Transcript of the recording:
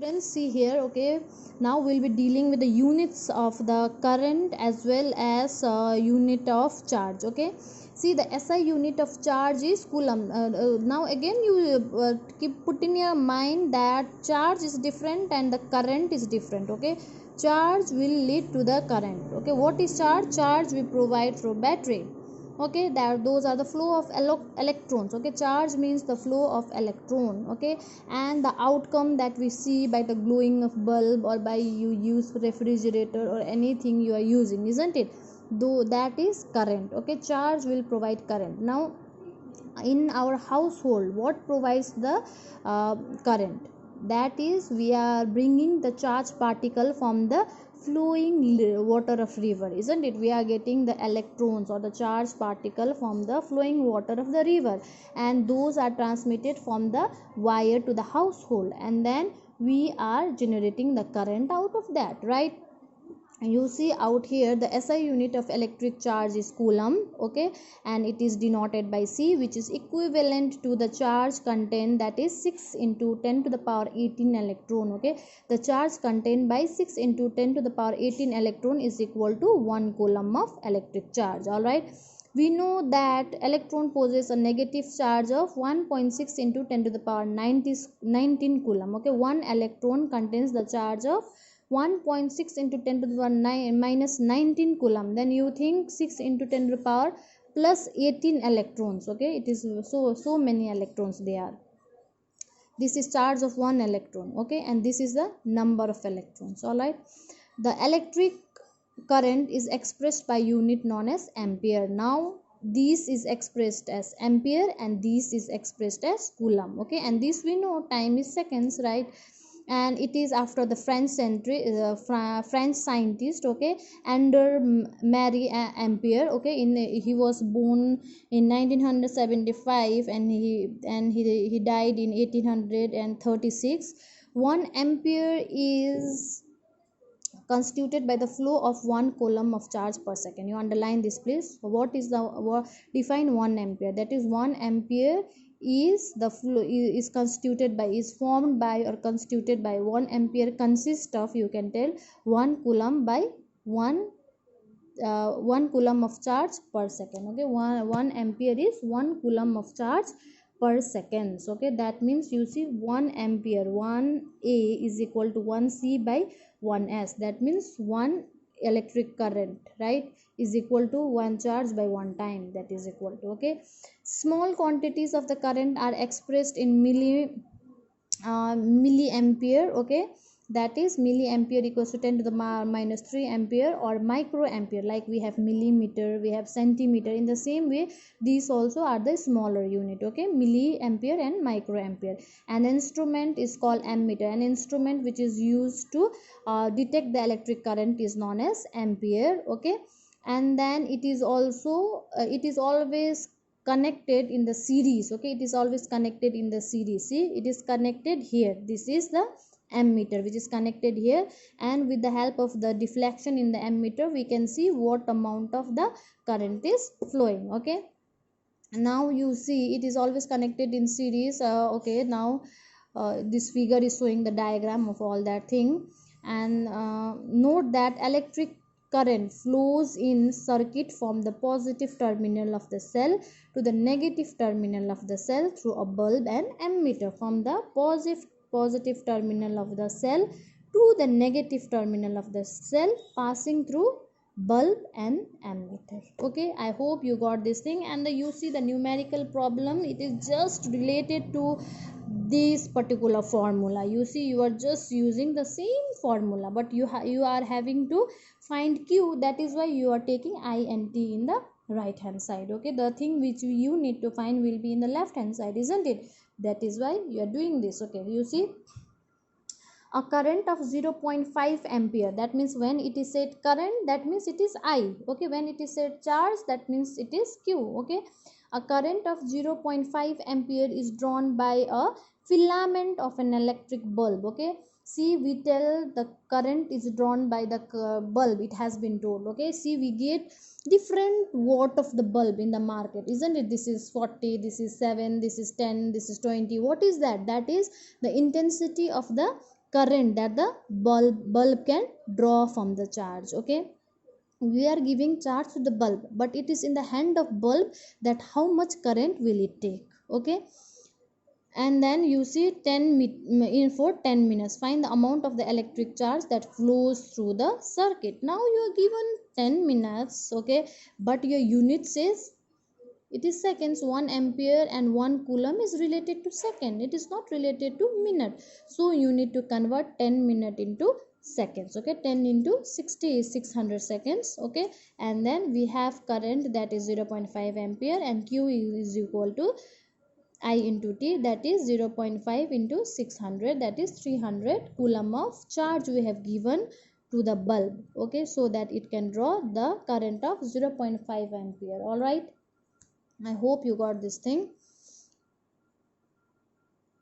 Students, see here. Okay, now we'll be dealing with the units of the current as well as unit of charge. Okay, see, the SI unit of charge is coulomb. Now again you keep put in your mind that charge is different and the current is different. Okay, charge will lead to the current. Okay, what is charge? Charge we provide through battery. Okay, that those are the flow of electrons. Okay, charge means the flow of electron. Okay, and the outcome that we see by the glowing of bulb or by you use refrigerator or anything you are using, isn't it? Though that is current. Okay, charge will provide current. Now in our household, what provides the current? That is, we are bringing the charged particle from the flowing water of river, isn't it? We are getting the electrons or the charged particle from the flowing water of the river, and those are transmitted from the wire to the household, and then we are generating the current out of that, right? You see out here the SI unit of electric charge is coulomb. Okay, and it is denoted by C, which is equivalent to the charge content, that is 6 into 10 to the power 18 electron. Okay, the charge contained by 6 into 10 to the power 18 electron is equal to 1 coulomb of electric charge. All right, we know that electron possesses a negative charge of 1.6 into 10 to the power 19 coulomb. Okay, one electron contains the charge of 1.6 into 10 to the power minus 19 coulomb. Then you think 6 into 10 to the power plus 18 electrons. Okay, it is so many electrons they are. This is charge of one electron. Okay, and this is the number of electrons. All right, the electric current is expressed by unit known as ampere. Now this is expressed as ampere and this is expressed as coulomb. Okay, and this we know time is seconds, right? And it is after the French scientist, okay, Andre Marie Ampere. Okay, he was born in 1975 and he died in 1836. 1 ampere is constituted by the flow of 1 coulomb of charge per second. You underline this, please. What is the define 1 ampere? That is, 1 ampere is the flow is constituted by, is formed by or constituted by, 1 ampere consists of, you can tell, 1 coulomb by 1 coulomb of charge per second. Okay, 1 ampere is 1 coulomb of charge per seconds. Okay, that means you see 1 ampere, 1 A is equal to 1 C by 1 S. That means 1 electric current, right, is equal to 1 charge by 1 time, that is equal to. Okay, small quantities of the current are expressed in milliampere. Okay, that is, milliampere equals to 10 to the minus 3 ampere, or microampere, like we have millimeter, we have centimeter. In the same way, these also are the smaller unit. Okay, milliampere and microampere. An instrument is called ammeter. An instrument which is used to detect the electric current is known as ampere. Okay, and then it is also it is always connected in the series. Okay, it is always connected in the series. See, it is connected here. This is the ammeter which is connected here, and with the help of the deflection in the ammeter we can see what amount of the current is flowing. Okay, now you see it is always connected in series. Okay, now this figure is showing the diagram of all that thing, and note that electric current flows in circuit from the positive terminal of the cell to the negative terminal of the cell through a bulb and ammeter, from the positive terminal of the cell to the negative terminal of the cell, passing through bulb and ammeter. Okay, I hope you got this thing. And you see the numerical problem, it is just related to this particular formula. You see, you are just using the same formula, but you are having to find Q. That is why you are taking I and T in the right hand side. Okay, the thing which you need to find will be in the left hand side, isn't it? That is why you are doing this. Okay, you see, a current of 0.5 ampere, that means when it is said current, that means it is I. Okay, when it is said charge, that means it is Q. Okay, a current of 0.5 ampere is drawn by a filament of an electric bulb. Okay, see, we tell the current is drawn by the bulb, it has been told. Okay, see, we get different watt of the bulb in the market, isn't it? This is 40, this is 7, this is 10, this is 20. What is that? That is the intensity of the current that the bulb can draw from the charge. Okay, we are giving charge to the bulb, but it is in the hand of bulb that how much current will it take. Okay, and then you see 10 minutes find the amount of the electric charge that flows through the circuit. Now you are given 10 minutes, okay, but your unit says it is seconds. 1 ampere and 1 coulomb is related to second, it is not related to minute. So you need to convert 10 minute into seconds. Okay, 10 into 60 is 600 seconds. Okay, and then we have current that is 0.5 ampere, and q is equal to I into t, that is 0.5 into 600, that is 300 coulomb of charge we have given to the bulb. Okay, so that it can draw the current of 0.5 ampere. All right, I hope you got this thing.